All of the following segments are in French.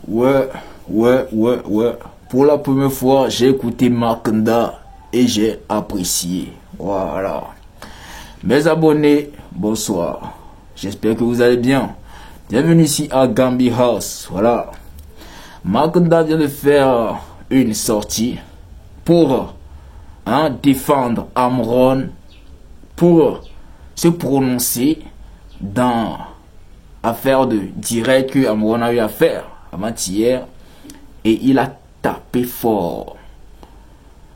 Ouais. Pour la première fois, j'ai écouté Mackenda et j'ai apprécié. Voilà. Mes abonnés, bonsoir. J'espère que vous allez bien. Bienvenue ici à Gambi House. Voilà. Mackenda vient de faire une sortie pour défendre Amron, pour se prononcer dans l'affaire de direct que Amron a eu à faire avant-hier, et il a tapé fort.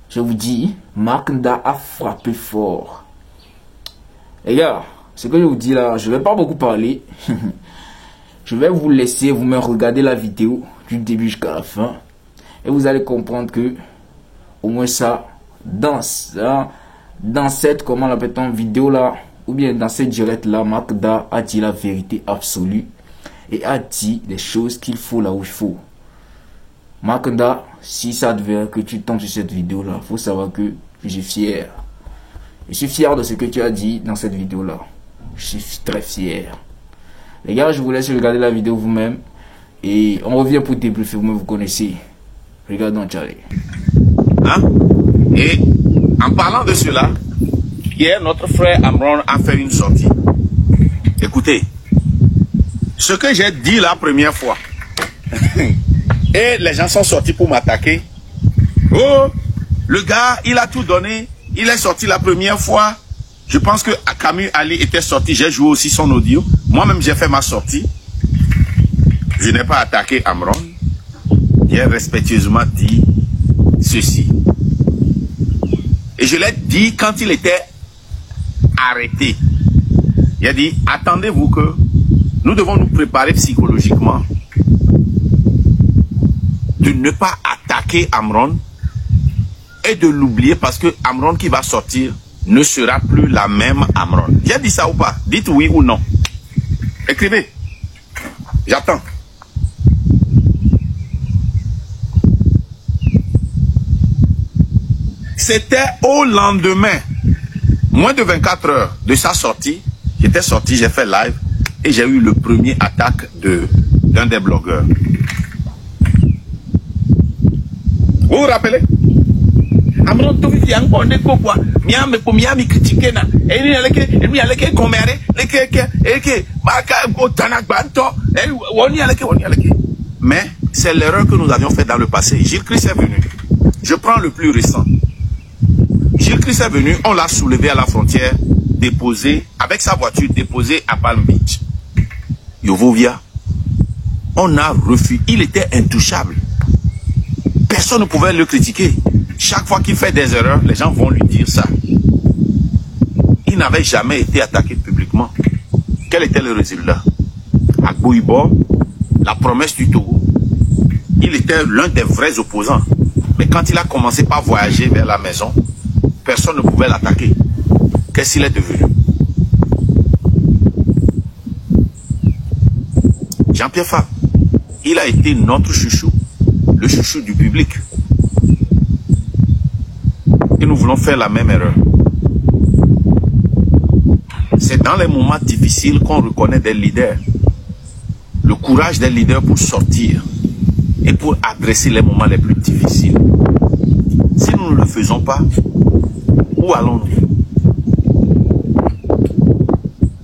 Je vous dis, Mackenda a frappé fort. Les gars, ce que je vous dis là, je vais pas beaucoup parler. Je vais vous laisser vous-même regarder la vidéo du début jusqu'à la fin, et vous allez comprendre que au moins ça, dans cette, comment l'appelle-t-on, vidéo là, ou bien dans cette direct là, Mackenda a dit la vérité absolue et a dit les choses qu'il faut là où il faut. Mackenda, si ça devait que tu tombes sur cette vidéo là, faut savoir que je suis fier. Je suis fier de ce que tu as dit dans cette vidéo là. Je suis très fier. Les gars, je vous laisse regarder la vidéo vous-même et on revient pour débriefer. Vous connaissez. Regardons, Charlie. Et en parlant de cela, hier notre frère Amron a fait une sortie. Écoutez, ce que j'ai dit la première fois, et les gens sont sortis pour m'attaquer. Oh, le gars, il a tout donné. Il est sorti la première fois. Je pense que Camus Ali était sorti. J'ai joué aussi son audio. Moi-même, j'ai fait ma sortie. Je n'ai pas attaqué Amron. J'ai respectueusement dit ceci. Et je l'ai dit quand il était arrêté. Il a dit, attendez-vous que nous devons nous préparer psychologiquement de ne pas attaquer Amron et de l'oublier, parce que Amron qui va sortir ne sera plus la même Amron. J'ai dit ça ou pas? Dites oui ou non. Écrivez. J'attends. C'était au lendemain, moins de 24 heures de sa sortie. J'étais sorti, j'ai fait live et j'ai eu le premier attaque d'un des blogueurs. Vous vous rappelez? Amron to fi yang bonde ko kwa miame ko miami critiquer na e ni aleke mi aleke komere leke maka go tanagbanto e woni aleke. Mais c'est l'erreur que nous avions fait dans le passé. Gilles Christ est venu. Je prends le plus récent. Gilles Christ est venu, on l'a soulevé à la frontière, déposé avec sa voiture, déposé à Palm Beach. Yovovia, on a refusé. Il était intouchable. Personne ne pouvait le critiquer. Chaque fois qu'il fait des erreurs, les gens vont lui dire ça. Il n'avait jamais été attaqué publiquement. Quel était le résultat? À Gouibo, la promesse du Togo, il était l'un des vrais opposants. Mais quand il a commencé par voyager vers la maison, personne ne pouvait l'attaquer. Qu'est-ce qu'il est devenu? Jean-Pierre Fabre, il a été notre chouchou, le chouchou du public. Et nous voulons faire la même erreur. C'est dans les moments difficiles qu'on reconnaît des leaders. Le courage des leaders pour sortir et pour adresser les moments les plus difficiles. Si nous ne le faisons pas, où allons-nous?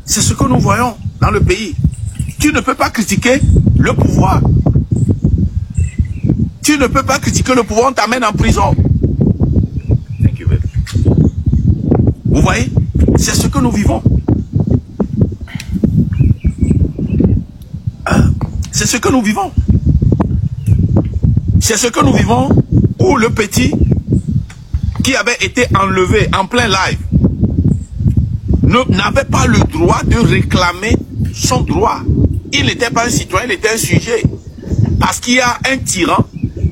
C'est ce que nous voyons dans le pays. Tu ne peux pas critiquer le pouvoir. Tu ne peux pas critiquer le pouvoir, on t'amène en prison. Vous voyez? C'est ce que nous vivons. C'est ce que nous vivons. C'est ce que nous vivons où le petit qui avait été enlevé en plein live n'avait pas le droit de réclamer son droit. Il n'était pas un citoyen, il était un sujet. Parce qu'il y a un tyran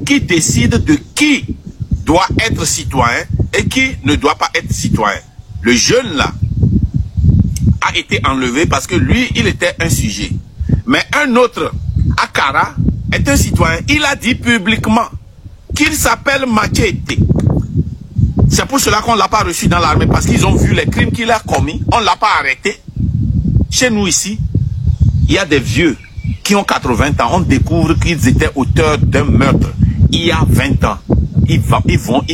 qui décide de qui doit être citoyen et qui ne doit pas être citoyen. Le jeune là a été enlevé parce que lui, il était un sujet. Mais un autre, Akara, est un citoyen. Il a dit publiquement qu'il s'appelle Machete. C'est pour cela qu'on ne l'a pas reçu dans l'armée, parce qu'ils ont vu les crimes qu'il a commis. On ne l'a pas arrêté. Chez nous ici, il y a des vieux qui ont 80 ans, on découvre qu'ils étaient auteurs d'un meurtre il y a 20 ans. Ils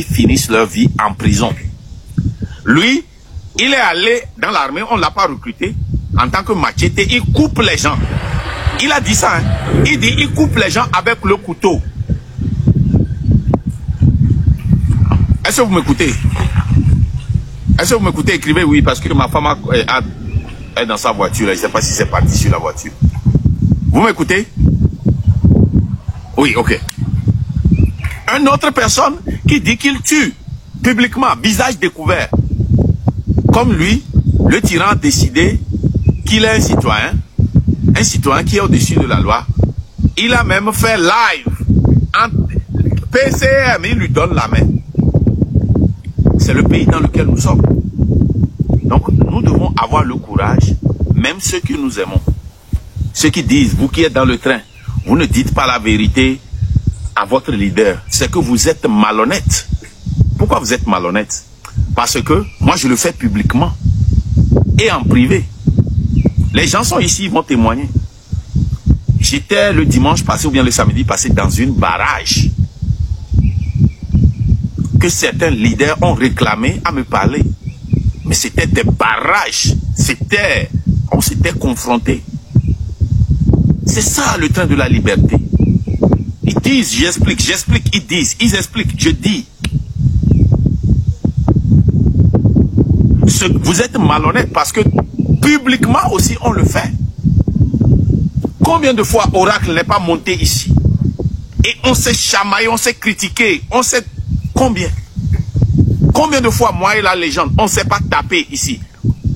finissent leur vie en prison. Lui, il est allé dans l'armée, on ne l'a pas recruté en tant que machete, il coupe les gens. Il a dit ça, hein. Il dit, il coupe les gens avec le couteau. Est-ce que vous m'écoutez? Est-ce que vous m'écoutez? Écrivez oui, parce que ma femme est dans sa voiture. Je ne sais pas si c'est parti sur la voiture. Vous m'écoutez? Oui, ok. Une autre personne qui dit qu'il tue publiquement, visage découvert. Comme lui, le tyran a décidé qu'il est un citoyen qui est au-dessus de la loi. Il a même fait live en PCM, il lui donne la main. C'est le pays dans lequel nous sommes. Donc nous devons avoir le courage, même ceux que nous aimons. Ceux qui disent, vous qui êtes dans le train, vous ne dites pas la vérité à votre leader. C'est que vous êtes malhonnête. Pourquoi vous êtes malhonnête? Parce que moi je le fais publiquement et en privé. Les gens sont ici, ils vont témoigner. J'étais le dimanche passé ou bien le samedi passé dans une barrage que certains leaders ont réclamé à me parler. Mais c'était des barrages. On s'était confrontés. C'est ça le train de la liberté. Ils disent, j'explique, ils disent, ils expliquent, je dis. Vous êtes malhonnête parce que publiquement aussi on le fait. Combien de fois Oracle n'est pas monté ici? Et on s'est chamaillé, on s'est critiqué, on s'est... Combien? Combien de fois moi et la légende, on ne s'est pas tapé ici?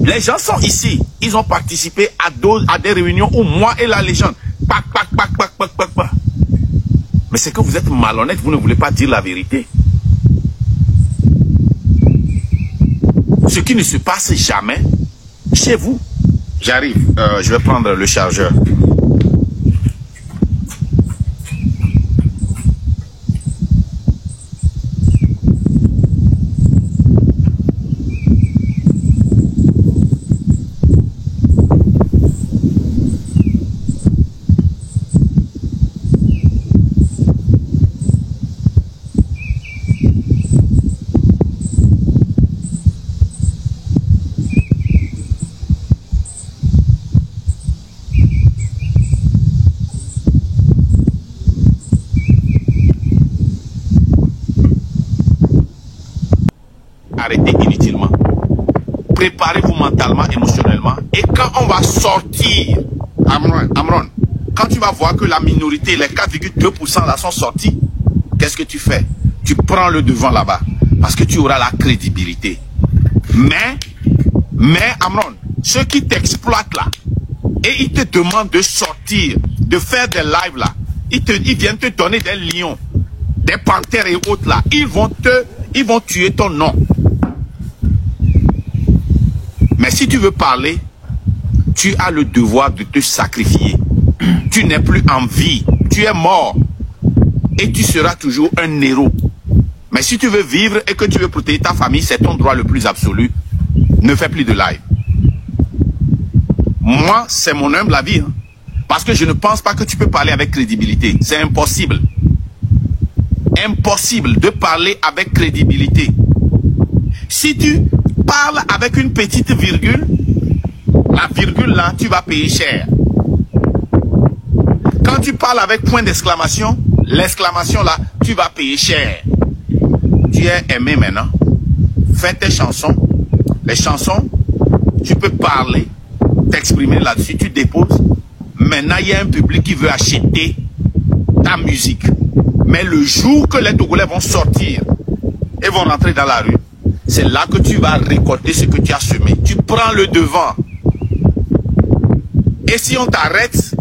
Les gens sont ici, ils ont participé à des réunions où moi et la légende, pac. Mais c'est que vous êtes malhonnête, vous ne voulez pas dire la vérité. Ce qui ne se passe jamais chez vous. J'arrive, je vais prendre le chargeur. Arrêtez inutilement. Préparez-vous mentalement, émotionnellement. Et quand on va sortir, Amron, quand tu vas voir que la minorité, les 4,2% là sont sortis, qu'est-ce que tu fais? Tu prends le devant là-bas. Parce que tu auras la crédibilité. Mais Amron, ceux qui t'exploitent là, et ils te demandent de sortir, de faire des lives là, ils viennent te donner des lions, des panthères et autres là, ils vont tuer ton nom. Mais si tu veux parler, tu as le devoir de te sacrifier. Tu n'es plus en vie, tu es mort. Et tu seras toujours un héros. Mais si tu veux vivre et que tu veux protéger ta famille, c'est ton droit le plus absolu. Ne fais plus de live. Moi, c'est mon humble avis. Hein. Parce que je ne pense pas que tu peux parler avec crédibilité. C'est impossible. Impossible de parler avec crédibilité. Si tu parles avec une petite virgule, la virgule là, tu vas payer cher. Quand tu parles avec point d'exclamation, l'exclamation là, tu vas payer cher. Tu es aimé maintenant. Fais tes chansons. Les chansons, tu peux parler, t'exprimer là-dessus, tu déposes. Maintenant, il y a un public qui veut acheter ta musique. Mais le jour que les Togolais vont sortir et vont rentrer dans la rue, c'est là que tu vas récolter ce que tu as semé. Tu prends le devant. Et si on t'arrête,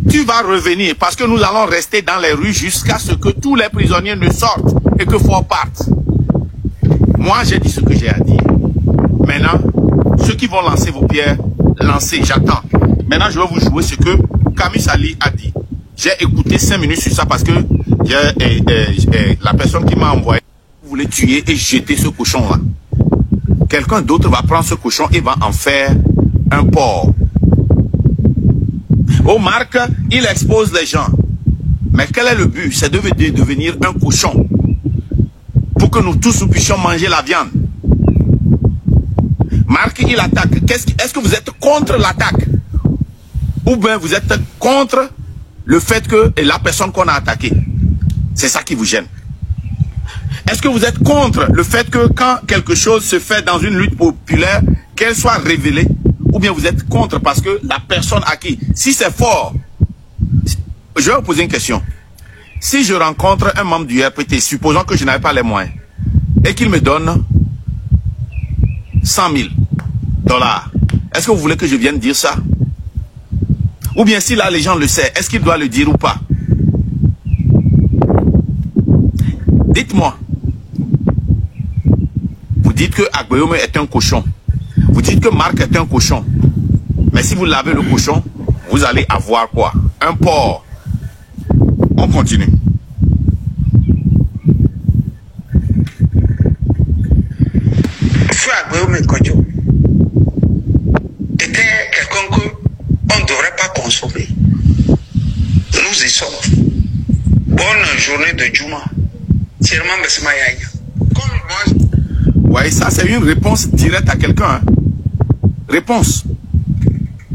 tu vas revenir. Parce que nous allons rester dans les rues jusqu'à ce que tous les prisonniers ne sortent et que Fort parte. Moi, j'ai dit ce que j'ai à dire. Maintenant, ceux qui vont lancer vos pierres, lancez, j'attends. Maintenant, je vais vous jouer ce que Camille Sali a dit. J'ai écouté 5 minutes sur ça parce que la personne qui m'a envoyé voulait tuer et jeter ce cochon-là. Quelqu'un d'autre va prendre ce cochon et va en faire un porc. Oh, Marc, il expose les gens. Mais quel est le but? C'est de devenir un cochon. Pour que nous tous nous puissions manger la viande. Marc, il attaque. Est-ce que vous êtes contre l'attaque? Ou bien vous êtes contre le fait que la personne qu'on a attaquée? C'est ça qui vous gêne. Est-ce que vous êtes contre le fait que quand quelque chose se fait dans une lutte populaire, qu'elle soit révélée? Ou bien vous êtes contre parce que la personne à qui? Si c'est fort, je vais vous poser une question. Si je rencontre un membre du RPT, supposons que je n'avais pas les moyens, et qu'il me donne 100 000 $, est-ce que vous voulez que je vienne dire ça? Ou bien si là les gens le savent, est-ce qu'il doit le dire ou pas? Dites-moi. Vous dites que Agbeome est un cochon. Vous dites que Marc est un cochon. Mais si vous lavez le cochon, vous allez avoir quoi? Un porc. On continue. Feu Agbeome Kodjo était quelqu'un qu'on ne devrait pas consommer. Nous y sommes. Bonne journée de Juma. Ouais, ça c'est une réponse directe à quelqu'un. Hein. Réponse.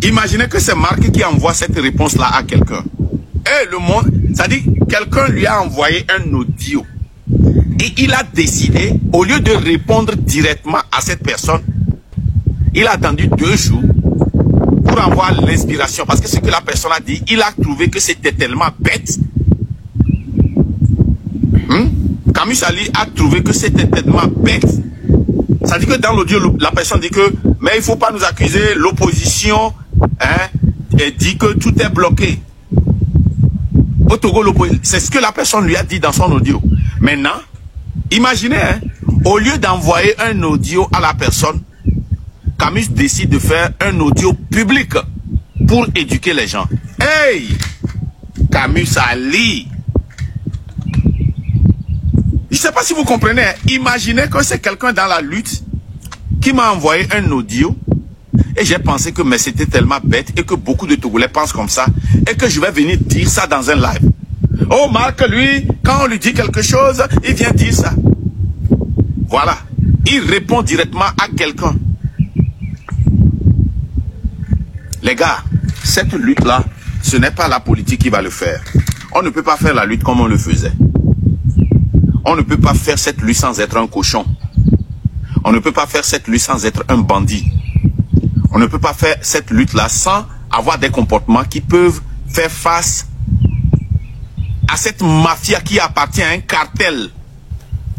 Imaginez que c'est Marc qui envoie cette réponse-là à quelqu'un. Et le monde, ça dit quelqu'un lui a envoyé un audio. Et il a décidé, au lieu de répondre directement à cette personne, il a attendu 2 jours pour avoir l'inspiration. Parce que ce que la personne a dit, il a trouvé que c'était tellement bête. Camus Ali a trouvé que c'était tellement bête. Ça dit que dans l'audio, la personne dit que, mais il ne faut pas nous accuser, l'opposition, hein, et dit que tout est bloqué. Au Togo, c'est ce que la personne lui a dit dans son audio. Maintenant, imaginez, hein, au lieu d'envoyer un audio à la personne, Camus décide de faire un audio public pour éduquer les gens. Hey! Camus Ali! Je ne sais pas si vous comprenez. Hein. Imaginez que c'est quelqu'un dans la lutte qui m'a envoyé un audio et j'ai pensé que mais c'était tellement bête et que beaucoup de Togolais pensent comme ça et que je vais venir dire ça dans un live. Oh Marc, lui, quand on lui dit quelque chose, il vient dire ça. Voilà. Il répond directement à quelqu'un. Les gars, cette lutte-là, ce n'est pas la politique qui va le faire. On ne peut pas faire la lutte comme on le faisait. On ne peut pas faire cette lutte sans être un cochon. On ne peut pas faire cette lutte sans être un bandit. On ne peut pas faire cette lutte-là sans avoir des comportements qui peuvent faire face à cette mafia qui appartient à un cartel.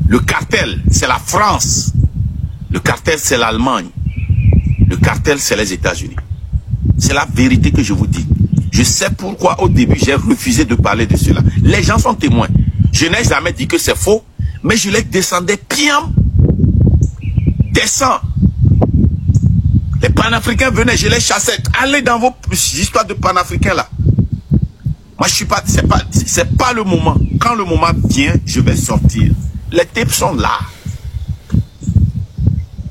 Le cartel, c'est la France. Le cartel, c'est l'Allemagne. Le cartel, c'est les États-Unis. C'est la vérité que je vous dis. Je sais pourquoi au début j'ai refusé de parler de cela. Les gens sont témoins. Je n'ai jamais dit que c'est faux, mais je les descendais bien. Descends. Les panafricains venaient, je les chassais. Allez dans vos histoires de panafricains là. Moi je suis pas, c'est pas le moment. Quand le moment vient, je vais sortir. Les tapes sont là.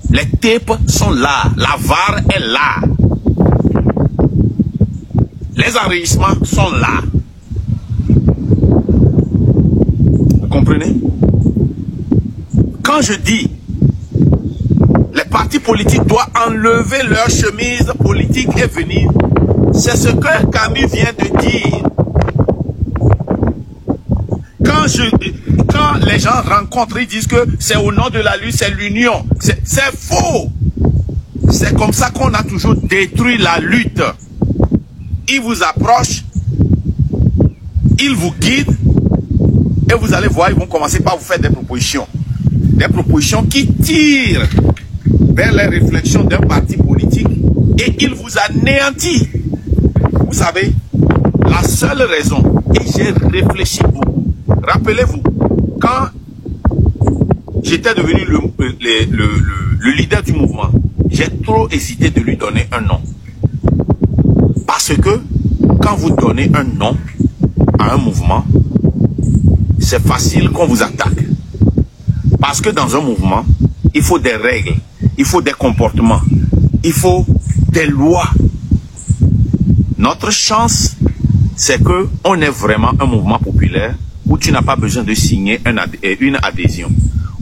Les tapes sont là. La VAR est là. Les enregistrements sont là. Vous comprenez? Quand je dis les partis politiques doivent enlever leur chemise politique et venir, c'est ce que Camus vient de dire. Quand les gens rencontrent, ils disent que c'est au nom de la lutte, c'est l'union. C'est faux. C'est comme ça qu'on a toujours détruit la lutte. Il vous approche, il vous guide, et vous allez voir, ils vont commencer par vous faire des propositions. Des propositions qui tirent vers les réflexions d'un parti politique, et il vous anéantit. Vous savez, la seule raison, et j'ai réfléchi beaucoup, rappelez-vous, quand j'étais devenu le leader du mouvement, j'ai trop hésité de lui donner un nom. Parce que quand vous donnez un nom à un mouvement, c'est facile qu'on vous attaque. Parce que dans un mouvement, il faut des règles, il faut des comportements, il faut des lois. Notre chance, c'est qu'on est vraiment un mouvement populaire où tu n'as pas besoin de signer une adhésion,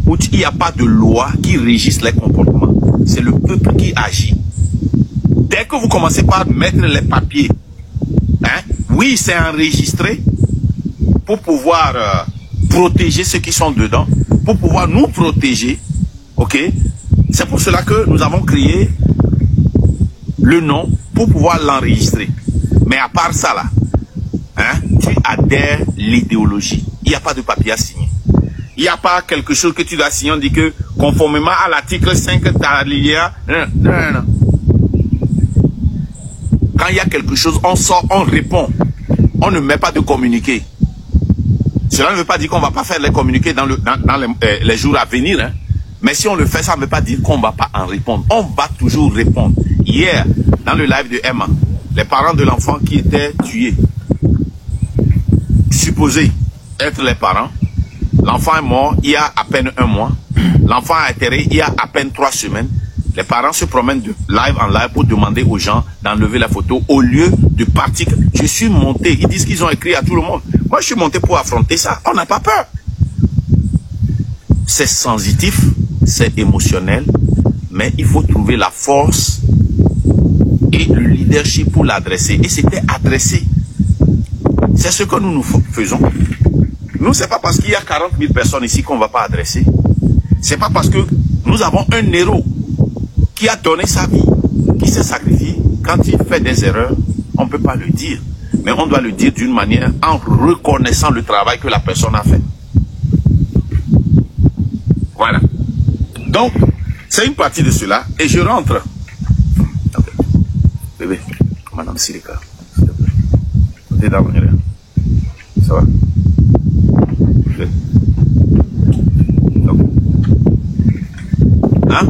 où il n'y a pas de loi qui régisse les comportements. C'est le peuple qui agit. Dès que vous commencez par mettre les papiers, hein, oui, c'est enregistré pour pouvoir protéger ceux qui sont dedans, pour pouvoir nous protéger, ok? C'est pour cela que nous avons créé le nom pour pouvoir l'enregistrer. Mais à part ça là, hein, tu adhères l'idéologie. Il n'y a pas de papier à signer. Il n'y a pas quelque chose que tu dois signer. On dit que conformément à l'article 5 d'Alinéa, non. Quand il y a quelque chose, on sort, on répond. On ne met pas de communiqué. Cela ne veut pas dire qu'on ne va pas faire les communiqués dans les jours à venir. Hein. Mais si on le fait, ça ne veut pas dire qu'on ne va pas en répondre. On va toujours répondre. Hier, dans le live de Emma, les parents de l'enfant qui était tué, supposés être les parents, l'enfant est mort il y a à peine 1 mois. L'enfant a atterri il y a à peine 3 semaines. Les parents se promènent de live en live pour demander aux gens d'enlever la photo au lieu de partir. Je suis monté. Ils disent qu'ils ont écrit à tout le monde. Moi, je suis monté pour affronter ça. On n'a pas peur. C'est sensitif, c'est émotionnel, mais il faut trouver la force et le leadership pour l'adresser. Et c'était adressé. C'est ce que nous faisons. Nous, c'est pas parce qu'il y a 40 000 personnes ici qu'on ne va pas adresser. C'est pas parce que nous avons un héros qui a donné sa vie, qui s'est sacrifié. Quand il fait des erreurs, on ne peut pas le dire. Mais on doit le dire d'une manière en reconnaissant le travail que la personne a fait. Voilà. Donc, c'est une partie de cela. Et je rentre. Okay. Bébé, Madame Sirika, s'il te plaît. T'es dans mon area. Ça va? Okay. Donc. Hein?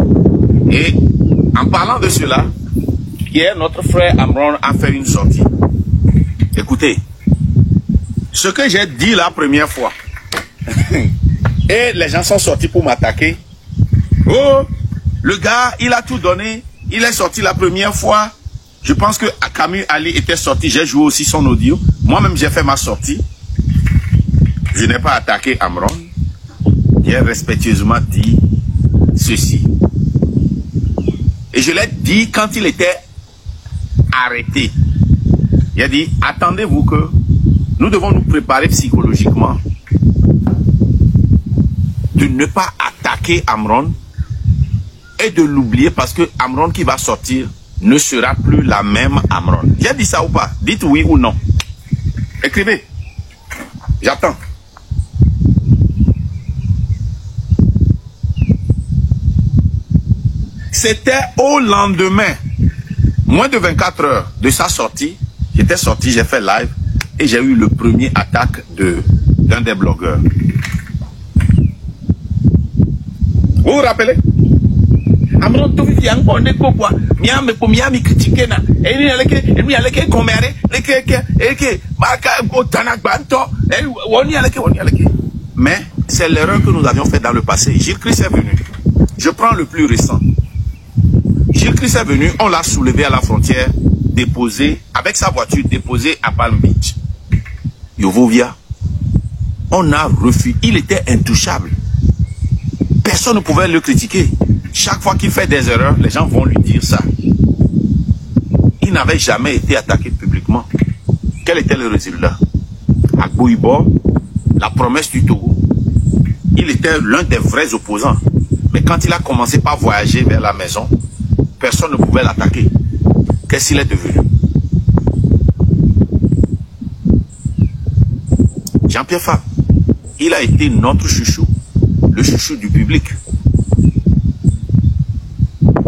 Et en parlant de cela, hier, notre frère Amron a fait une sortie. Écoutez, ce que j'ai dit la première fois, et les gens sont sortis pour m'attaquer. Oh, le gars, il a tout donné. Il est sorti la première fois. Je pense que Camus Ali était sorti. J'ai joué aussi son audio. Moi-même, j'ai fait ma sortie. Je n'ai pas attaqué Amron. J'ai respectueusement dit ceci. Et je l'ai dit quand il était arrêté. Il a dit, attendez-vous que nous devons nous préparer psychologiquement de ne pas attaquer Amron et de l'oublier parce que Amron qui va sortir ne sera plus la même Amron. J'ai dit ça ou pas? Dites oui ou non. Écrivez. J'attends. C'était au lendemain, moins de 24 heures de sa sortie. J'étais sorti, j'ai fait live et j'ai eu le premier attaque d'un des blogueurs. Vous vous rappelez? Amron Tofifi a ngone kokwa miame po miami critiquer na eni aleke komere leke maka otana gbanto woni aleke. Mais c'est l'erreur que nous avions fait dans le passé. Gilles Christ est venu. Je prends le plus récent. Gilles Christ est venu, on l'a soulevé à la frontière, déposé avec sa voiture, déposé à Palm Beach. Yovovia, on a refusé. Il était intouchable. Personne ne pouvait le critiquer. Chaque fois qu'il fait des erreurs, les gens vont lui dire ça. Il n'avait jamais été attaqué publiquement. Quel était le résultat? À Bouibo, la promesse du Togo, il était l'un des vrais opposants. Mais quand il a commencé par voyager vers la maison, personne ne pouvait l'attaquer. Qu'est-ce qu'il est devenu? Jean-Pierre Fabre, il a été notre chouchou, le chouchou du public.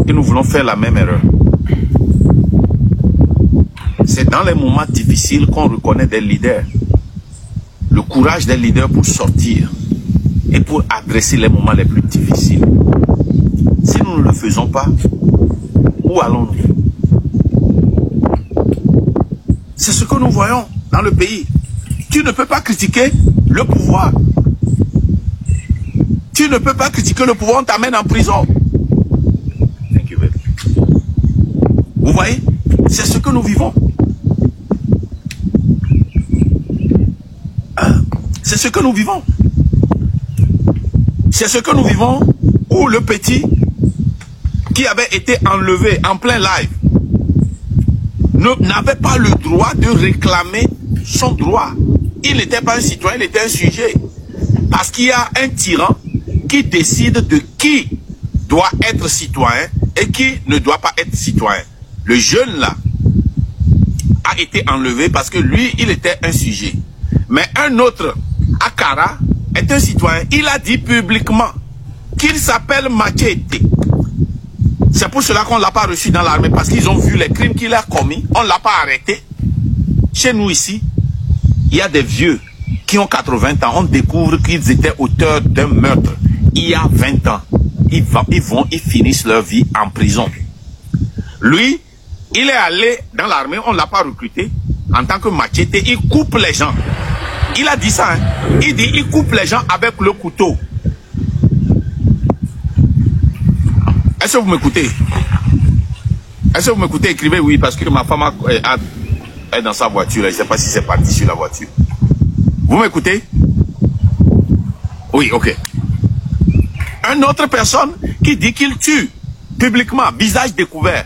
Et nous voulons faire la même erreur. C'est dans les moments difficiles qu'on reconnaît des leaders. Le courage des leaders pour sortir et pour adresser les moments les plus difficiles. Si nous ne le faisons pas, où allons-nous? C'est ce que nous voyons dans le pays. Tu ne peux pas critiquer le pouvoir. Tu ne peux pas critiquer le pouvoir, on t'amène en prison. Thank you, baby. Vous voyez? C'est ce que nous vivons. C'est ce que nous vivons. C'est ce que nous vivons où le petit qui avait été enlevé en plein live n'avait pas le droit de réclamer son droit. Il n'était pas un citoyen, il était un sujet. Parce qu'il y a un tyran qui décide de qui doit être citoyen et qui ne doit pas être citoyen. Le jeune là a été enlevé parce que lui, il était un sujet. Mais un autre, Akara, est un citoyen. Il a dit publiquement qu'il s'appelle Machete. C'est pour cela qu'on ne l'a pas reçu dans l'armée, parce qu'ils ont vu les crimes qu'il a commis. On ne l'a pas arrêté. Chez nous ici, il y a des vieux qui ont 80 ans. On découvre qu'ils étaient auteurs d'un meurtre il y a 20 ans. Ils finissent leur vie en prison. Lui, il est allé dans l'armée, on ne l'a pas recruté en tant que machete. Il coupe les gens. Il a dit ça. Hein. Il dit il coupe les gens avec le couteau. Est-ce que vous m'écoutez? Est-ce que vous m'écoutez? Écrivez oui, parce que ma femme est dans sa voiture. Je ne sais pas si c'est parti sur la voiture. Vous m'écoutez? Oui, ok. Une autre personne qui dit qu'il tue publiquement, visage découvert.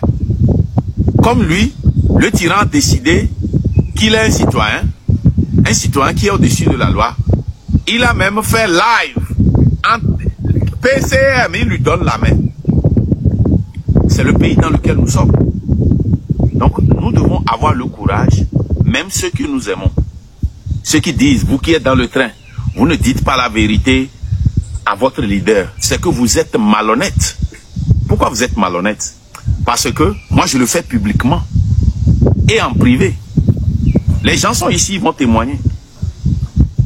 Comme lui, le tyran a décidé qu'il est un citoyen qui est au-dessus de la loi. Il a même fait live en PCM, il lui donne la main. C'est le pays dans lequel nous sommes. Donc, nous devons avoir le courage, même ceux que nous aimons. Ceux qui disent, vous qui êtes dans le train, vous ne dites pas la vérité à votre leader. C'est que vous êtes malhonnête. Pourquoi vous êtes malhonnête? Parce que moi, je le fais publiquement et en privé. Les gens sont ici, ils vont témoigner.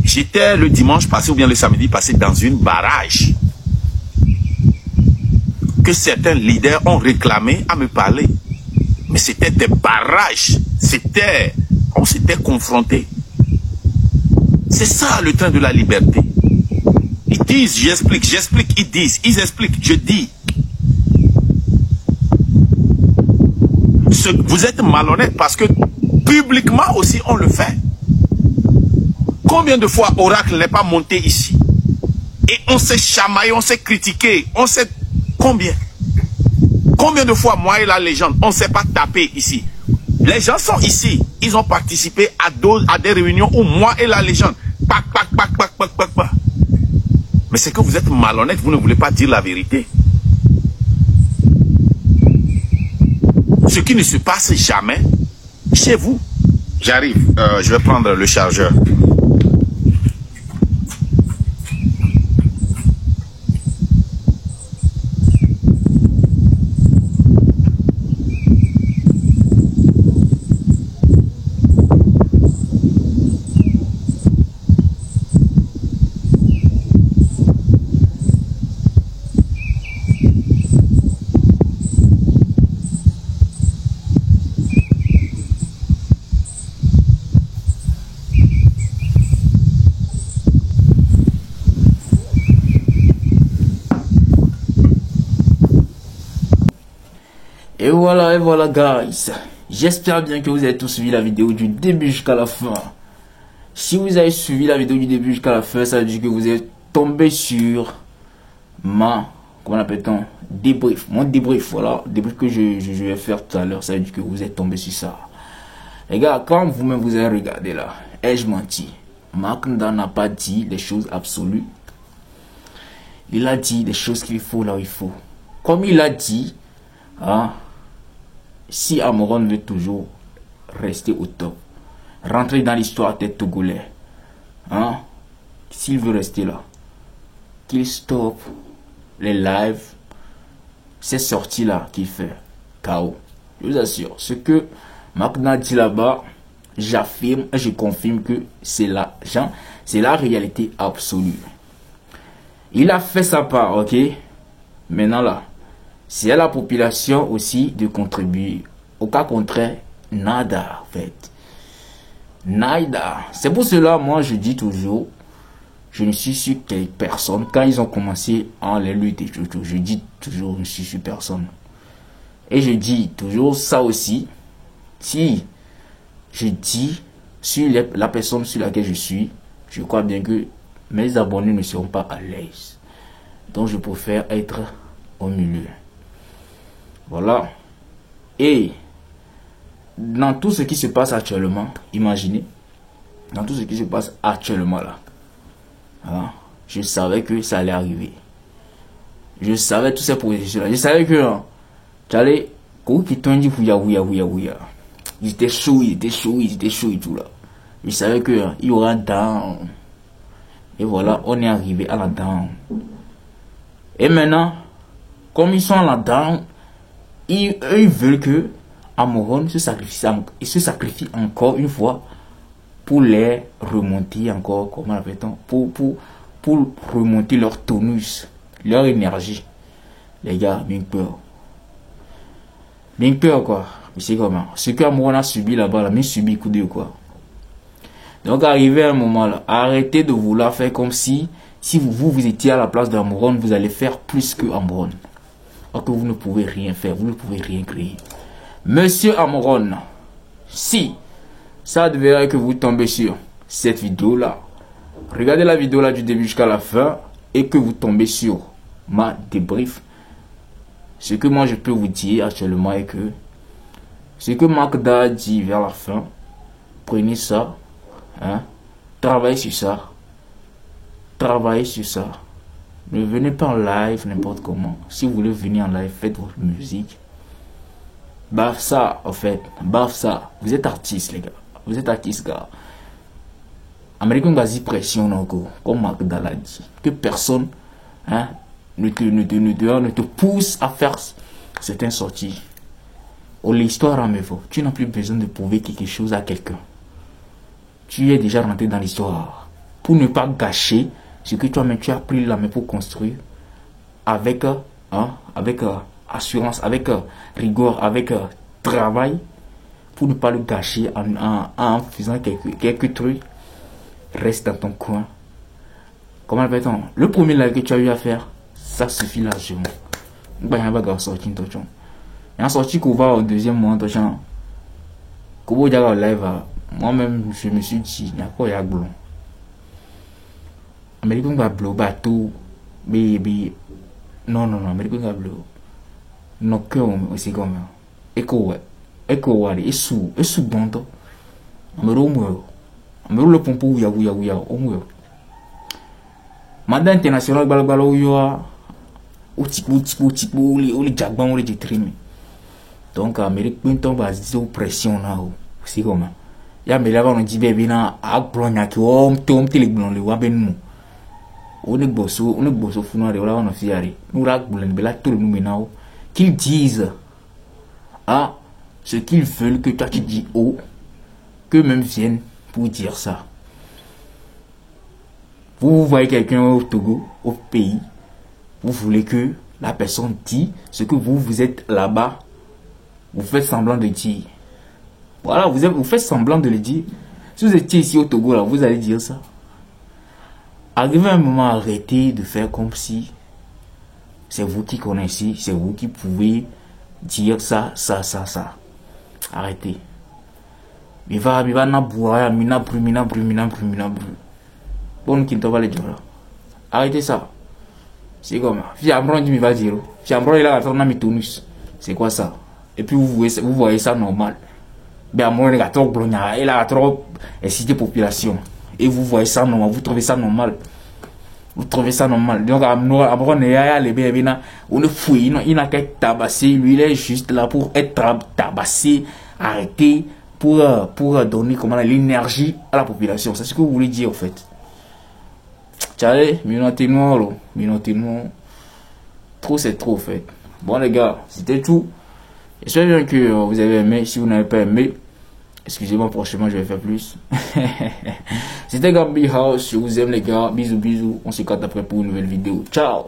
J'étais le dimanche passé ou bien le samedi passé dans une barrage que certains leaders ont réclamé à me parler. Mais c'était des barrages. On s'était confrontés. C'est ça le train de la liberté. Ils disent, j'explique, ils disent, ils expliquent, je dis. Vous êtes malhonnête parce que publiquement aussi on le fait. Combien de fois Oracle n'est pas monté ici? Et on s'est chamaillé, on s'est critiqué, on s'est... Combien? Combien de fois moi et la légende, on ne s'est pas tapé ici? Les gens sont ici, ils ont participé à des réunions où moi et la légende, pac. Mais c'est que vous êtes malhonnête, vous ne voulez pas dire la vérité. Ce qui ne se passe jamais chez vous. J'arrive, je vais prendre le chargeur. Et voilà guys, j'espère bien que vous avez tous suivi la vidéo du début jusqu'à la fin. Si vous avez suivi la vidéo du début jusqu'à la fin, ça veut dire que vous êtes tombé sur comment appelle-t-on, débrief, mon débrief, voilà, débrief que je vais faire tout à l'heure, ça veut dire que vous êtes tombé sur ça. Les gars, quand vous-même vous avez regardé là, ai-je menti? Macounda n'a pas dit les choses absolues. Il a dit des choses qu'il faut là où il faut. Comme il a dit, hein, si Amoron veut toujours rester au top, rentrer dans l'histoire des Togolais, hein, s'il veut rester là, qu'il stoppe les lives, ces sorties là qu'il fait, KO. Je vous assure, ce que Macounda dit là-bas, j'affirme et je confirme que c'est la réalité absolue. Il a fait sa part, ok? Maintenant là, c'est à la population aussi de contribuer. Au cas contraire, nada en fait. Nada. C'est pour cela, moi je dis toujours, je ne suis sur quelle personne. Quand ils ont commencé à les lutter, je dis toujours, je ne suis sur personne. Et je dis toujours ça aussi. Si je dis sur la personne sur laquelle je suis, je crois bien que mes abonnés ne seront pas à l'aise. Donc je préfère être au milieu. Voilà. Et dans tout ce qui se passe actuellement, imaginez, dans tout ce qui se passe actuellement là, hein, je savais que ça allait arriver. Je savais tous ces processus là. Je savais que j'allais ils étaient chauds et tout là. Je savais que il y aura un down. Et voilà, on est arrivé à la down. Et maintenant, comme ils sont à la down, ils veulent que Amoron se sacrifie encore une fois pour les remonter encore, comment appelle-t-on, pour remonter leur tonus, leur énergie. Les gars, bien peur. Bien peur quoi. Mais c'est comment? Ce que Amoron a subi là-bas, mais subi coup de quoi. Donc arrivé à un moment là, arrêtez de vouloir faire comme si vous étiez à la place d'Amoron, vous allez faire plus que Amoron. Alors que vous ne pouvez rien faire, vous ne pouvez rien créer. Monsieur Amoron, si ça devrait que vous tombez sur cette vidéo là, regardez la vidéo là du début jusqu'à la fin et que vous tombez sur ma débrief, ce que moi je peux vous dire actuellement est que ce que Magda dit vers la fin, prenez ça, hein, travaillez sur ça. Travaillez sur ça. Ne venez pas en live n'importe comment. Si vous voulez venir en live, faites votre musique. Baf ça, en fait. Baf ça. Vous êtes artiste, les gars. Vous êtes artiste, gars. Américain Gazi pression encore. Comme Magda l'a dit. Que personne hein, ne te pousse à faire certaines sorties. Oh, l'histoire en me vaut. Tu n'as plus besoin de prouver quelque chose à quelqu'un. Tu es déjà rentré dans l'histoire. Pour ne pas gâcher ce que toi-même tu as pris la main pour construire avec, assurance, avec rigueur, avec travail, pour ne pas le gâcher en faisant quelques trucs. Reste dans ton coin. Comment appelle-t-on? Le premier live que tu as eu à faire, ça suffit largement. Il y a un sorti il y a sorti qu'on va au deuxième mois moi-même je me suis dit il y a quoi, il y a blond Américain va bleu bateau baby non Américain va bleu non que aussi comme écho wali et sous bon to amero le pompo ya omo madame international balbalo yo o tipo li jagban o li trimi donc Américain tombe à zéro pression là aussi comme ya me lava on dit bébé na a blonya ki o tom telegbon le wa benu on est bosso funo de wala on fiari nous ra boulen bela tout nous maintenant qu'ils disent ce qu'ils veulent que toi tu dis haut, que même viennent pour dire ça. Vous voyez quelqu'un au Togo, au pays, vous voulez que la personne dit ce que vous êtes là-bas, vous faites semblant de dire. Voilà, vous faites semblant de le dire. Si vous étiez ici au Togo, là, vous allez dire ça. Arrivez à un moment, arrêtez de faire comme si c'est vous qui connaissez, c'est vous qui pouvez dire ça. Arrêtez. Il va n'abouer, bon, qui ne va le dire. Arrêtez ça. C'est comme Fiambron dit, il va dire. Fiambron, il a un tonus. C'est quoi ça? Et puis vous voyez ça normal. Ben, moi, il a trop blogna, il a trop excité population. Et vous voyez ça normal, vous trouvez ça normal. Vous trouvez ça normal. Donc, on est fouillé, il n'a qu'à être tabassé. Lui, il est juste là pour être tabassé, arrêté, pour donner l'énergie à la population. C'est ce que vous voulez dire, en fait. Tchale, minotez-nous. Trop, c'est trop, en fait. Bon, les gars, c'était tout. J'espère bien que vous avez aimé. Si vous n'avez pas aimé, excusez-moi, prochainement je vais faire plus. C'était Gambi House, je vous aime les gars, bisous, on se capte après pour une nouvelle vidéo. Ciao.